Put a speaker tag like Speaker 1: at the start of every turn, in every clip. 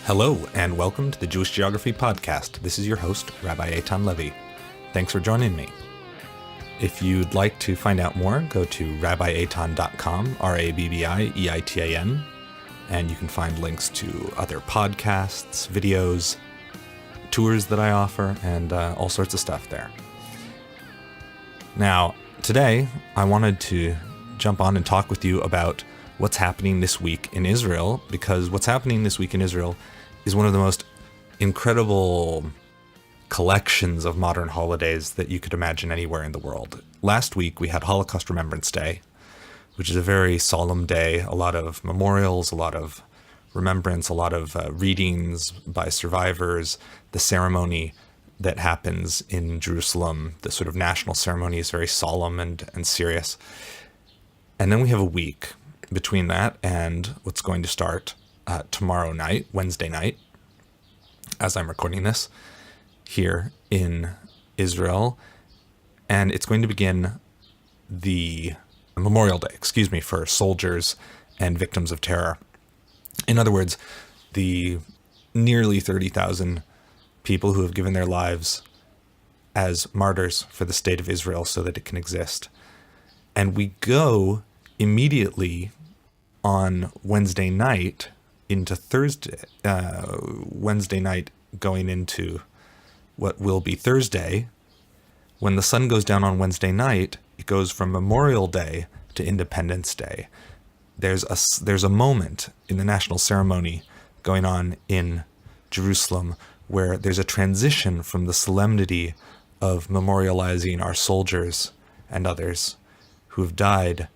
Speaker 1: Hello, and welcome to the Jewish Geography Podcast. This is your host, Rabbi Eitan Levy. Thanks for joining me. If you'd like to find out more, go to rabbieitan.com, RABBIEITAN, and you can find links to other podcasts, videos, tours that I offer, and all sorts of stuff there. Now, today, I wanted to jump on and talk with you about what's happening this week in Israel, because what's happening this week in Israel is one of the most incredible collections of modern holidays that you could imagine anywhere in the world. Last week, we had Holocaust Remembrance Day, which is a very solemn day, a lot of memorials, a lot of remembrance, a lot of readings by survivors. The ceremony that happens in Jerusalem, the sort of national ceremony, is very solemn and serious. And then we have a week between that and what's going to start tomorrow night, Wednesday night, as I'm recording this, here in Israel. And it's going to begin the Memorial Day, for soldiers and victims of terror. In other words, the nearly 30,000 people who have given their lives as martyrs for the state of Israel so that it can exist. And we go immediately on Wednesday night into Thursday, Wednesday night going into what will be Thursday. When the sun goes down on Wednesday night, it goes from Memorial Day to Independence Day. There's a moment in the national ceremony going on in Jerusalem where there's a transition from the solemnity of memorializing our soldiers and others who have died,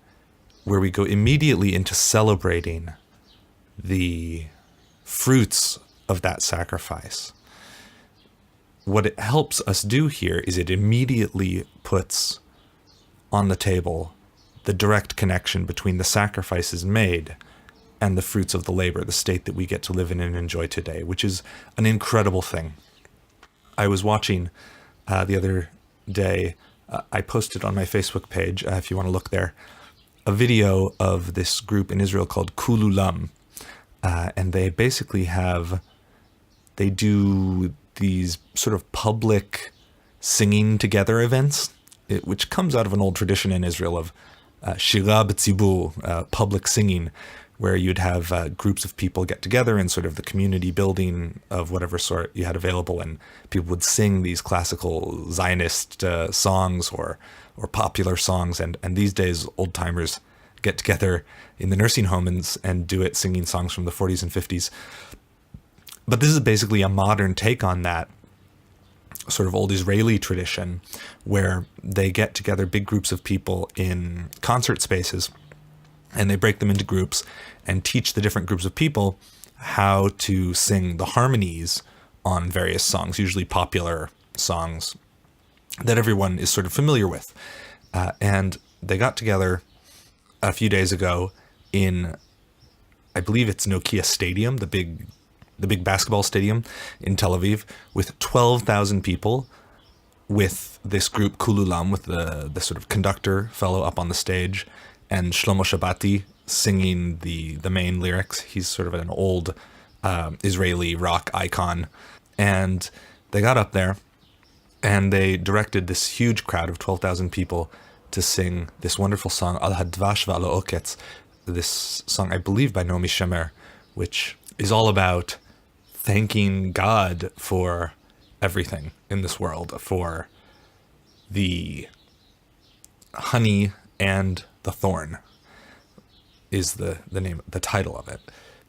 Speaker 1: where we go immediately into celebrating the fruits of that sacrifice. What it helps us do here is it immediately puts on the table the direct connection between the sacrifices made and the fruits of the labor, the state that we get to live in and enjoy today, which is an incredible thing. I was watching the other day, I posted on my Facebook page, if you want to look there, a video of this group in Israel called Kululam. And they basically they do these sort of public singing together events, which comes out of an old tradition in Israel of shira b'tzibur, public singing, where you'd have groups of people get together in sort of the community building of whatever sort you had available, and people would sing these classical Zionist songs or popular songs, and these days old timers get together in the nursing home and do it singing songs from the 40s and 50s. But this is basically a modern take on that sort of old Israeli tradition where they get together big groups of people in concert spaces and they break them into groups and teach the different groups of people how to sing the harmonies on various songs, usually popular songs that everyone is sort of familiar with. And they got together a few days ago in, I believe it's Nokia Stadium, the big basketball stadium in Tel Aviv, with 12,000 people, with this group Kululam, with the sort of conductor fellow up on the stage, and Shlomo Shabati singing the main lyrics. He's sort of an old Israeli rock icon. And they got up there and they directed this huge crowd of 12,000 people to sing this wonderful song, Al Hadvash V'Al Oketz, this song, I believe, by Naomi Shemer, which is all about thanking God for everything in this world, for the honey and the thorn is the name, the title of it.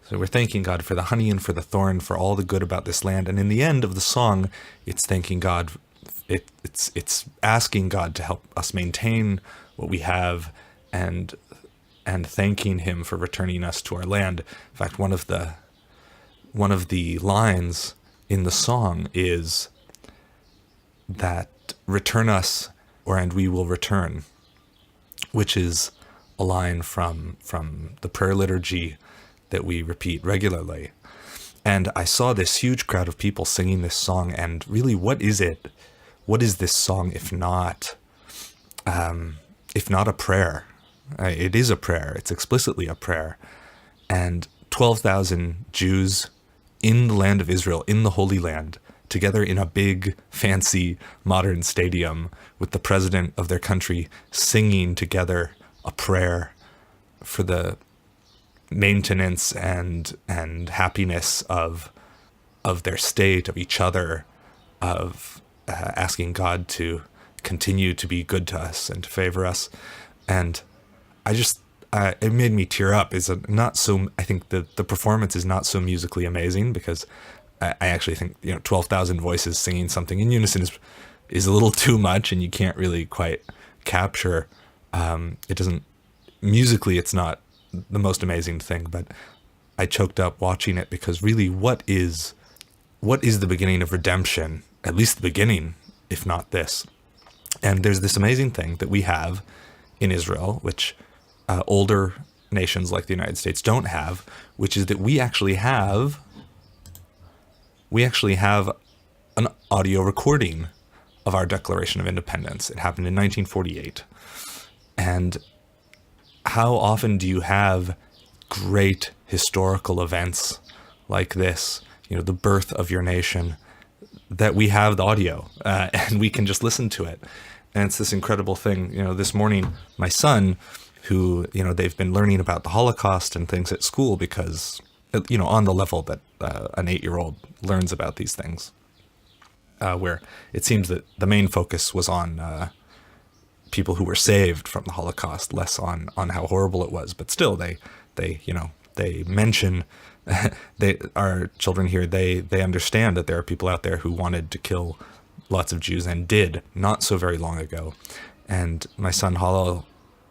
Speaker 1: So we're thanking God for the honey and for the thorn, for all the good about this land. And in the end of the song, it's thanking God. It's asking God to help us maintain what we have and thanking him for returning us to our land. In fact, one of the lines in the song is that return us and we will return, which is a line from the prayer liturgy that we repeat regularly. And I saw this huge crowd of people singing this song, and really, what is it? What is this song if not a prayer? It is a prayer. It's explicitly a prayer. And 12,000 Jews in the land of Israel, in the Holy Land, together in a big, fancy, modern stadium with the president of their country singing together a prayer for the maintenance and happiness of their state, of each other, of asking God to continue to be good to us and to favor us. And I just, it made me tear up. I think the performance is not so musically amazing, because I actually think, 12,000 voices singing something in unison is a little too much, and you can't really quite capture, it doesn't, musically it's not the most amazing thing, but I choked up watching it, because really what is the beginning of redemption? At least the beginning, if not this. And there's this amazing thing that we have in Israel, which older nations like the United States don't have, which is that we actually have an audio recording of our Declaration of Independence. It happened in 1948. And how often do you have great historical events like this, the birth of your nation, that we have the audio and we can just listen to it? And it's this incredible thing. This morning, my son, who, they've been learning about the Holocaust and things at school, because, on the level that an 8-year-old learns about these things, where it seems that the main focus was on people who were saved from the Holocaust, less on how horrible it was. But still, they mention, our children here, they understand that there are people out there who wanted to kill lots of Jews, and did not so very long ago. And my son Hallel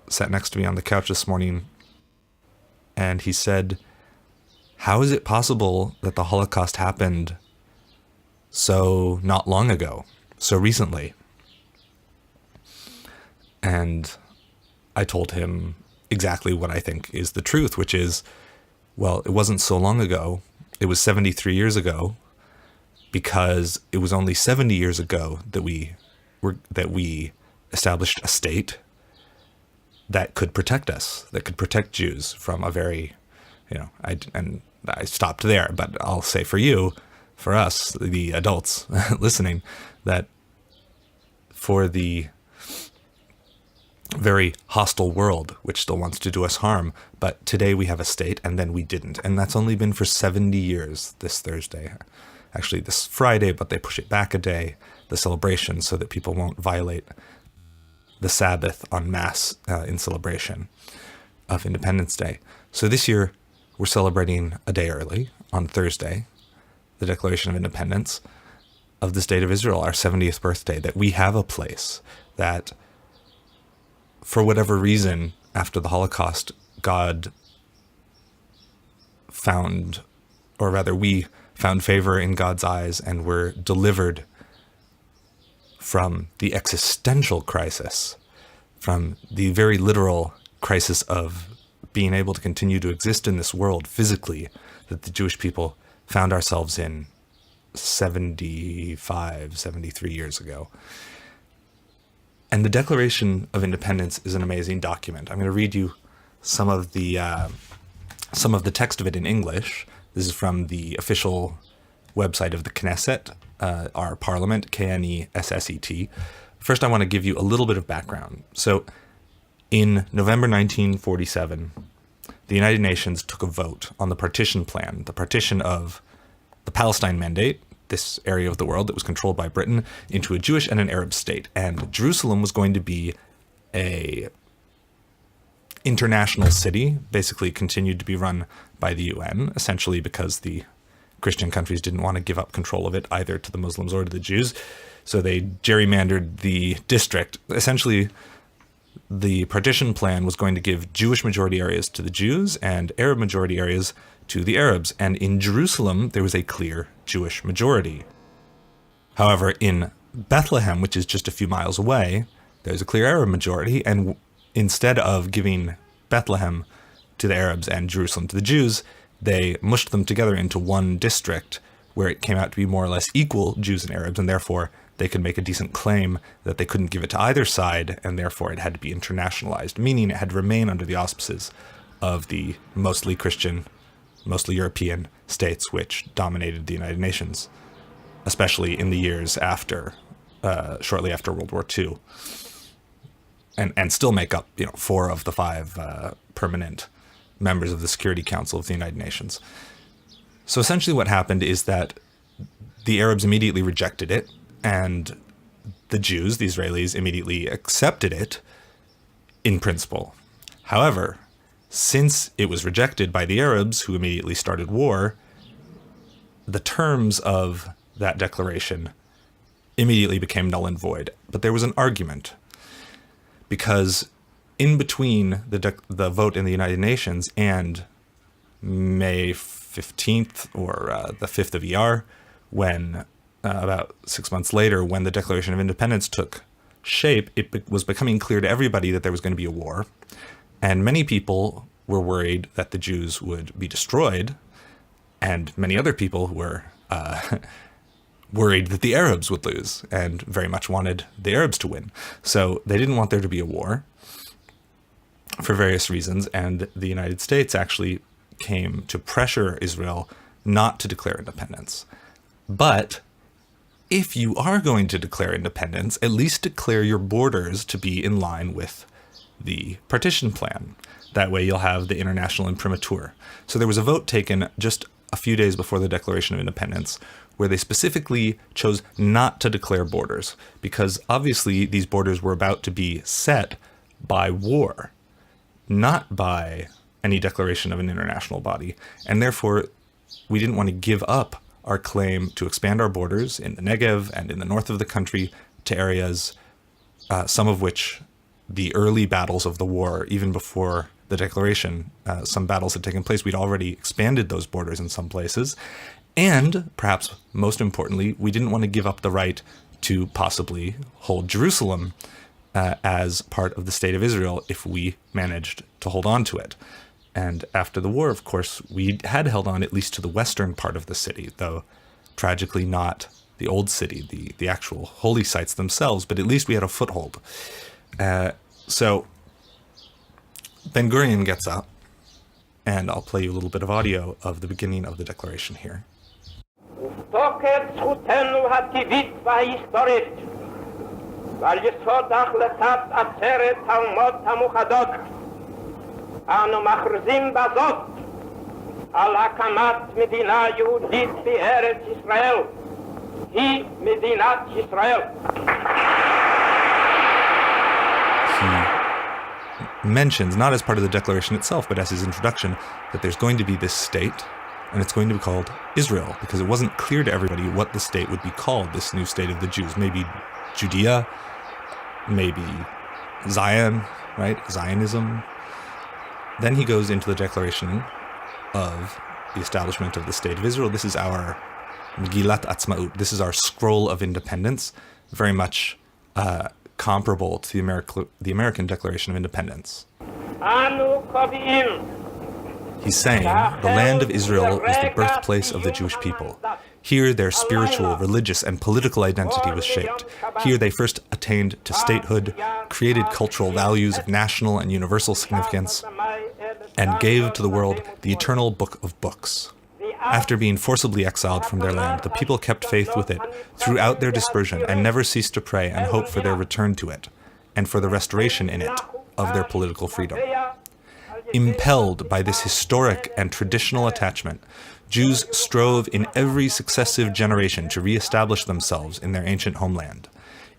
Speaker 1: sat next to me on the couch this morning, and he said, how is it possible that the Holocaust happened so not long ago, so recently? And I told him exactly what I think is the truth, which is, well, it wasn't so long ago. It was 73 years ago, because it was only 70 years ago that we established a state that could protect us, that could protect Jews from a very, I stopped there, but I'll say for us, the adults listening, that for the very hostile world, which still wants to do us harm, but today we have a state, and then we didn't. And that's only been for 70 years this Thursday. Actually, this Friday, but they push it back a day, the celebration, so that people won't violate the Sabbath en masse in celebration of Independence Day. So this year, we're celebrating a day early, on Thursday, the Declaration of Independence of the State of Israel, our 70th birthday, that we have a place that, for whatever reason, after the Holocaust, God found, or rather we found favor in God's eyes, and were delivered from the existential crisis, from the very literal crisis of being able to continue to exist in this world physically, that the Jewish people found ourselves in 75, 73 years ago. And the Declaration of Independence is an amazing document. I'm going to read you some of the text of it in English. This is from the official website of the Knesset, our parliament, Knesset. First, I want to give you a little bit of background. So, in November 1947, the United Nations took a vote on the partition plan, the partition of the Palestine Mandate, this area of the world that was controlled by Britain, into a Jewish and an Arab state. And Jerusalem was going to be a international city, basically continued to be run by the UN, essentially because the Christian countries didn't want to give up control of it either to the Muslims or to the Jews. So they gerrymandered the district. Essentially, the partition plan was going to give Jewish majority areas to the Jews and Arab majority areas to the Arabs. And in Jerusalem, there was a clear Jewish majority. However, in Bethlehem, which is just a few miles away, there's a clear Arab majority. And instead of giving Bethlehem to the Arabs and Jerusalem to the Jews, they mushed them together into one district where it came out to be more or less equal Jews and Arabs, and therefore they could make a decent claim that they couldn't give it to either side, and therefore it had to be internationalized, meaning it had to remain under the auspices of the mostly Christian mostly European states which dominated the United Nations, especially in the years after, shortly after World War II, and still make up, 4 of the 5 permanent members of the Security Council of the United Nations. So essentially what happened is that the Arabs immediately rejected it, and the Jews, the Israelis, immediately accepted it in principle. However, since it was rejected by the Arabs, who immediately started war, the terms of that declaration immediately became null and void. But there was an argument, because in between the vote in the United Nations and May 15th, or the 5th of Iyar, when about 6 months later, when the Declaration of Independence took shape, it was becoming clear to everybody that there was going to be a war. And many people were worried that the Jews would be destroyed, and many other people were worried that the Arabs would lose, and very much wanted the Arabs to win. So they didn't want there to be a war for various reasons, and the United States actually came to pressure Israel not to declare independence. But if you are going to declare independence, at least declare your borders to be in line with the partition plan. That way you'll have the international imprimatur. So there was a vote taken just a few days before the Declaration of Independence where they specifically chose not to declare borders, because obviously these borders were about to be set by war, not by any declaration of an international body. And therefore, we didn't want to give up our claim to expand our borders in the Negev and in the north of the country to areas, some of which the early battles of the war, even before the declaration, some battles had taken place. We'd already expanded those borders in some places. And perhaps most importantly, we didn't want to give up the right to possibly hold Jerusalem as part of the state of Israel if we managed to hold on to it. And after the war, of course, we had held on at least to the western part of the city, though tragically not the old city, the actual holy sites themselves, but at least we had a foothold. So Ben-Gurion gets up, and I'll play you a little bit of audio of the beginning of the declaration here.
Speaker 2: ותוקף זכותנו הטבעית וההיסטורית ועל יסוד החלטת עצרת האומות המאוחדות אנו מכריזים בזאת על הקמת מדינה יהודית בארץ ישראל. היא מדינת ישראל.
Speaker 1: He mentions, not as part of the declaration itself, but as his introduction, that there's going to be this state, and it's going to be called Israel, because it wasn't clear to everybody what the state would be called, this new state of the Jews. Maybe Judea, maybe Zion, right? Zionism. Then he goes into the declaration of the establishment of the state of Israel. This is our Megillat Atzmaut. This is our scroll of independence, very much comparable to the American Declaration of Independence. He's saying the land of Israel is the birthplace of the Jewish people. Here their spiritual, religious, and political identity was shaped. Here they first attained to statehood, created cultural values of national and universal significance, and gave to the world the eternal book of books. After being forcibly exiled from their land, the people kept faith with it throughout their dispersion and never ceased to pray and hope for their return to it, and for the restoration in it of their political freedom. Impelled by this historic and traditional attachment, Jews strove in every successive generation to re-establish themselves in their ancient homeland.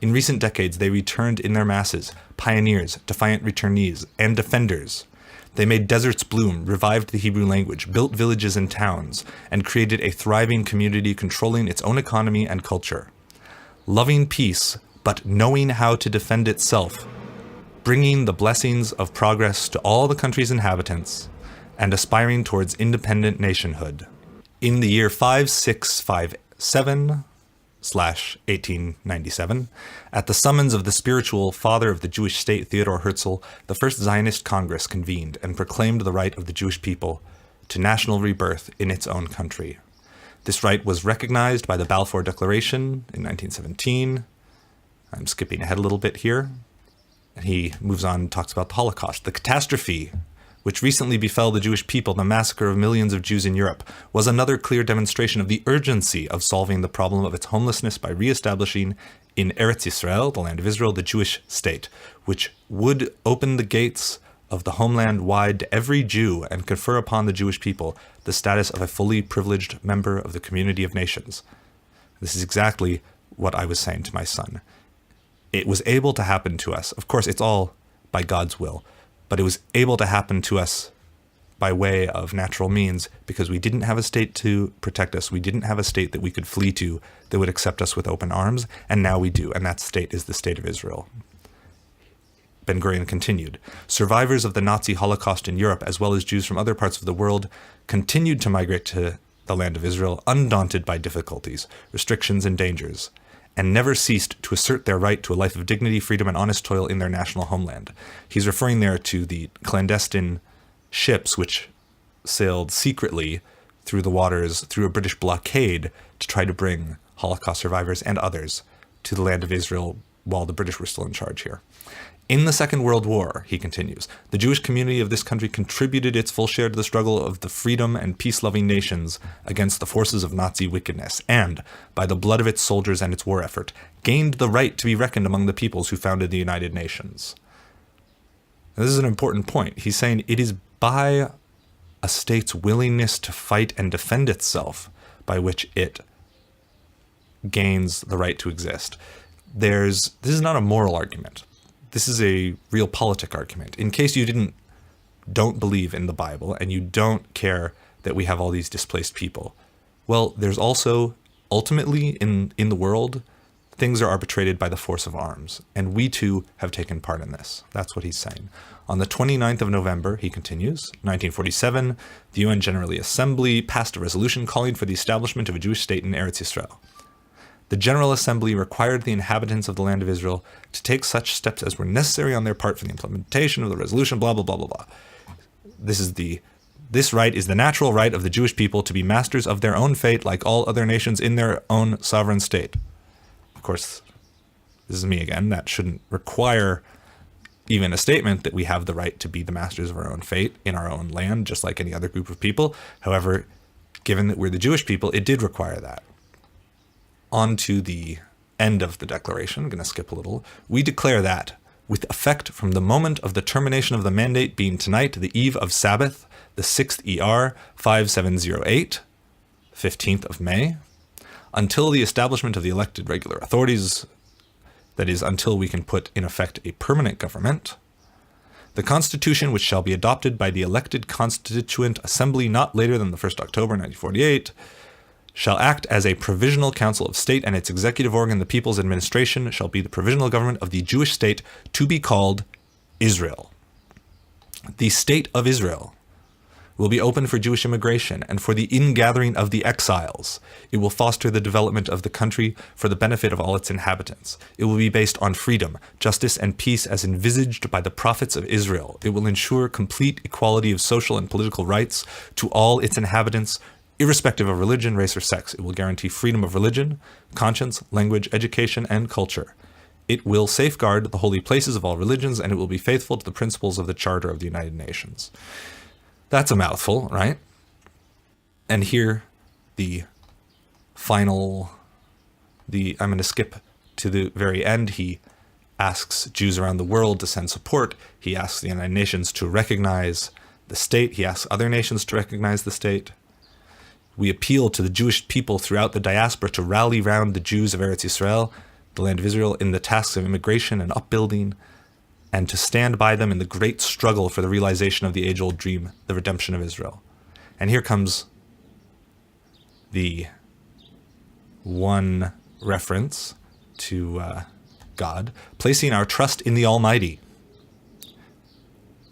Speaker 1: In recent decades, they returned in their masses, pioneers, defiant returnees, and defenders. They made deserts bloom, revived the Hebrew language, built villages and towns, and created a thriving community controlling its own economy and culture. Loving peace, but knowing how to defend itself, bringing the blessings of progress to all the country's inhabitants, and aspiring towards independent nationhood. In the year 5657/1897, at the summons of the spiritual father of the Jewish state, Theodor Herzl, the first Zionist Congress convened and proclaimed the right of the Jewish people to national rebirth in its own country. This right was recognized by the Balfour Declaration in 1917. I'm skipping ahead a little bit here. And he moves on and talks about the Holocaust. The catastrophe which recently befell the Jewish people, the massacre of millions of Jews in Europe, was another clear demonstration of the urgency of solving the problem of its homelessness by re-establishing in Eretz Yisrael, the land of Israel, the Jewish state, which would open the gates of the homeland wide to every Jew and confer upon the Jewish people the status of a fully privileged member of the community of nations. This is exactly what I was saying to my son. It was able to happen to us. Of course, it's all by God's will, but it was able to happen to us by way of natural means because we didn't have a state to protect us. We didn't have a state that we could flee to that would accept us with open arms, and now we do, and that state is the state of Israel. Ben Gurion continued, survivors of the Nazi Holocaust in Europe, as well as Jews from other parts of the world, continued to migrate to the land of Israel, undaunted by difficulties, restrictions, and dangers, and never ceased to assert their right to a life of dignity, freedom, and honest toil in their national homeland. He's referring there to the clandestine ships which sailed secretly through the waters through a British blockade to try to bring Holocaust survivors and others to the land of Israel while the British were still in charge here. In the Second World War, he continues, the Jewish community of this country contributed its full share to the struggle of the freedom and peace-loving nations against the forces of Nazi wickedness, and, by the blood of its soldiers and its war effort, gained the right to be reckoned among the peoples who founded the United Nations. Now, this is an important point. He's saying it is by a state's willingness to fight and defend itself by which it gains the right to exist. This is not a moral argument. This is a realpolitik argument. In case you don't believe in the Bible and you don't care that we have all these displaced people, well, there's also, ultimately, in the world, things are arbitrated by the force of arms, and we too have taken part in this. That's what he's saying. On the 29th of November, he continues, 1947, the UN General Assembly passed a resolution calling for the establishment of a Jewish state in Eretz Yisrael. The General Assembly required the inhabitants of the land of Israel to take such steps as were necessary on their part for the implementation of the resolution, blah, blah, blah, blah, blah. This right is the natural right of the Jewish people to be masters of their own fate like all other nations in their own sovereign state. Of course, this is me again. That shouldn't require even a statement that we have the right to be the masters of our own fate in our own land, just like any other group of people. However, given that we're the Jewish people, it did require that. On to the end of the declaration, I'm going to skip a little. We declare that, with effect from the moment of the termination of the mandate being tonight, the eve of Sabbath, the 6th Iyar 5708, 15th of May, until the establishment of the elected regular authorities, that is, until we can put in effect a permanent government, the Constitution, which shall be adopted by the elected Constituent Assembly not later than the 1st October 1948, shall act as a provisional council of state, and its executive organ, the People's Administration, shall be the provisional government of the Jewish state to be called Israel. The state of Israel will be open for Jewish immigration and for the ingathering of the exiles. It will foster the development of the country for the benefit of all its inhabitants. It will be based on freedom, justice, and peace as envisaged by the prophets of Israel. It will ensure complete equality of social and political rights to all its inhabitants, irrespective of religion, race, or sex. It will guarantee freedom of religion, conscience, language, education, and culture. It will safeguard the holy places of all religions, and it will be faithful to the principles of the Charter of the United Nations. That's a mouthful, right? And here, I'm going to skip to the very end. He asks Jews around the world to send support. He asks the United Nations to recognize the state. He asks other nations to recognize the state. We appeal to the Jewish people throughout the diaspora to rally round the Jews of Eretz Yisrael, the land of Israel, in the tasks of immigration and upbuilding, and to stand by them in the great struggle for the realization of the age-old dream, the redemption of Israel. And here comes the one reference to God, placing our trust in the Almighty.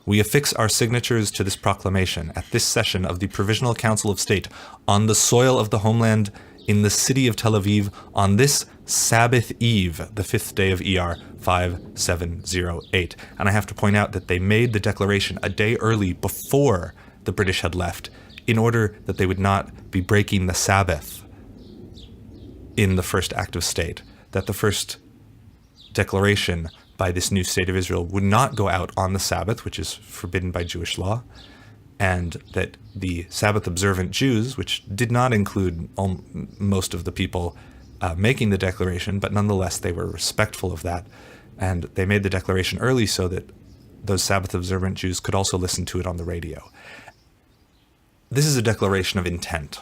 Speaker 1: We affix our signatures to this proclamation at this session of the Provisional Council of State on the soil of the homeland in the city of Tel Aviv on this Sabbath Eve, the 5th day of Iyar 5708. And I have to point out that they made the declaration a day early before the British had left in order that they would not be breaking the Sabbath in the first act of state, that the first declaration by this new state of Israel would not go out on the Sabbath, which is forbidden by Jewish law, and that the Sabbath observant Jews, which did not include most of the people making the declaration, but nonetheless they were respectful of that, and they made the declaration early so that those Sabbath observant Jews could also listen to it on the radio. This is a declaration of intent,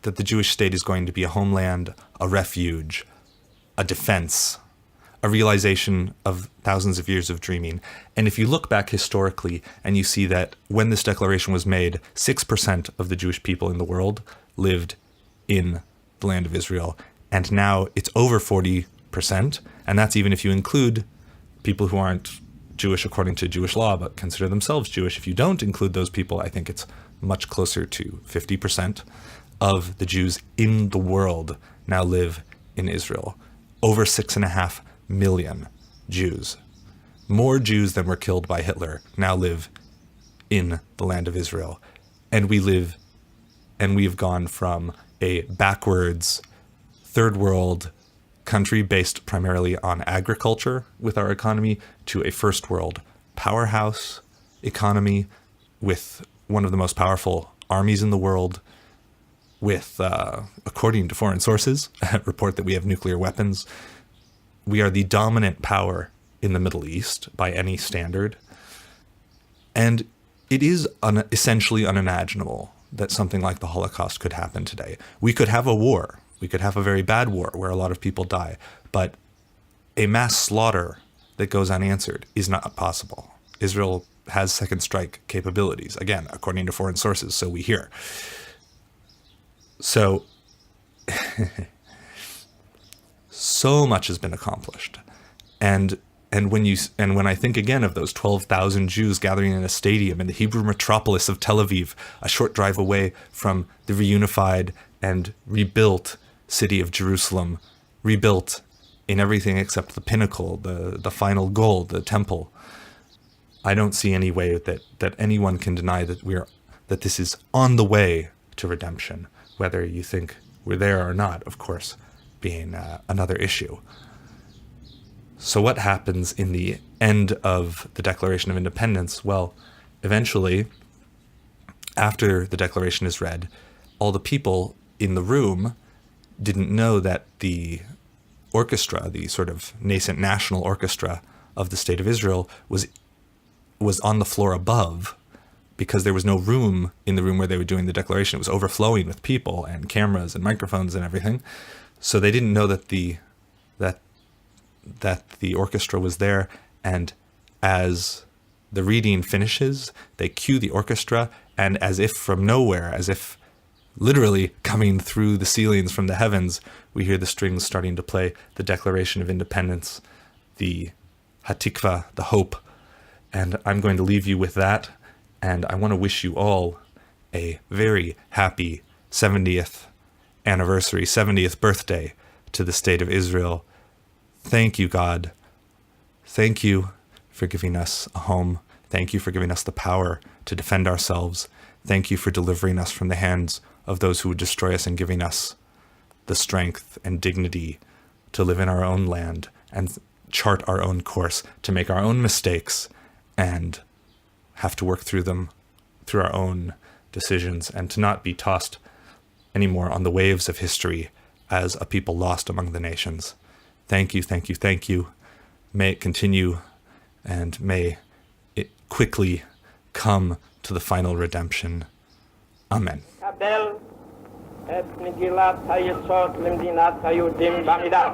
Speaker 1: that the Jewish state is going to be a homeland, a refuge, a defense, a realization of thousands of years of dreaming. And if you look back historically and you see that when this declaration was made, 6% of the Jewish people in the world lived in the land of Israel. And now it's over 40%. And that's even if you include people who aren't Jewish according to Jewish law, but consider themselves Jewish. If you don't include those people, I think it's much closer to 50% of the Jews in the world now live in Israel. Over 6.5 million Jews. More Jews than were killed by Hitler now live in the land of Israel. And we've gone from a backwards third world country based primarily on agriculture with our economy to a first world powerhouse economy with one of the most powerful armies in the world, with, according to foreign sources, report that we have nuclear weapons. We are the dominant power in the Middle East by any standard. And it is essentially unimaginable that something like the Holocaust could happen today. We could have a war. We could have a very bad war where a lot of people die. But a mass slaughter that goes unanswered is not possible. Israel has second strike capabilities, again, according to foreign sources, so we hear. So, so much has been accomplished. And when I think again of those 12,000 Jews gathering in a stadium in the Hebrew metropolis of Tel Aviv, a short drive away from the reunified and rebuilt city of Jerusalem, rebuilt in everything except the pinnacle, the final goal, the temple, I don't see any way that anyone can deny that this is on the way to redemption, whether you think we're there or not, of course, being another issue. So what happens in the end of the Declaration of Independence? Well, eventually, after the declaration is read, all the people in the room didn't know that the orchestra, the sort of nascent national orchestra of the State of Israel, was on the floor above, because there was no room in the room where they were doing the declaration. It was overflowing with people and cameras and microphones and everything. So they didn't know that the orchestra was there. And as the reading finishes, they cue the orchestra, and as if from nowhere, as if literally coming through the ceilings from the heavens, we hear the strings starting to play the Declaration of Independence, the Hatikvah, the hope. And I'm going to leave you with that. And I want to wish you all a very happy 70th anniversary, 70th birthday to the State of Israel. Thank you, God. Thank you for giving us a home. Thank you for giving us the power to defend ourselves. Thank you for delivering us from the hands of those who would destroy us and giving us the strength and dignity to live in our own land and chart our own course, to make our own mistakes and have to work through them through our own decisions, and to not be tossed anymore on the waves of history as a people lost among the nations. Thank you, thank you, thank you. May it continue, and may it quickly come to the final redemption. Amen.
Speaker 2: קבל את מגילת היסוד למדינת היהודים בעמידה.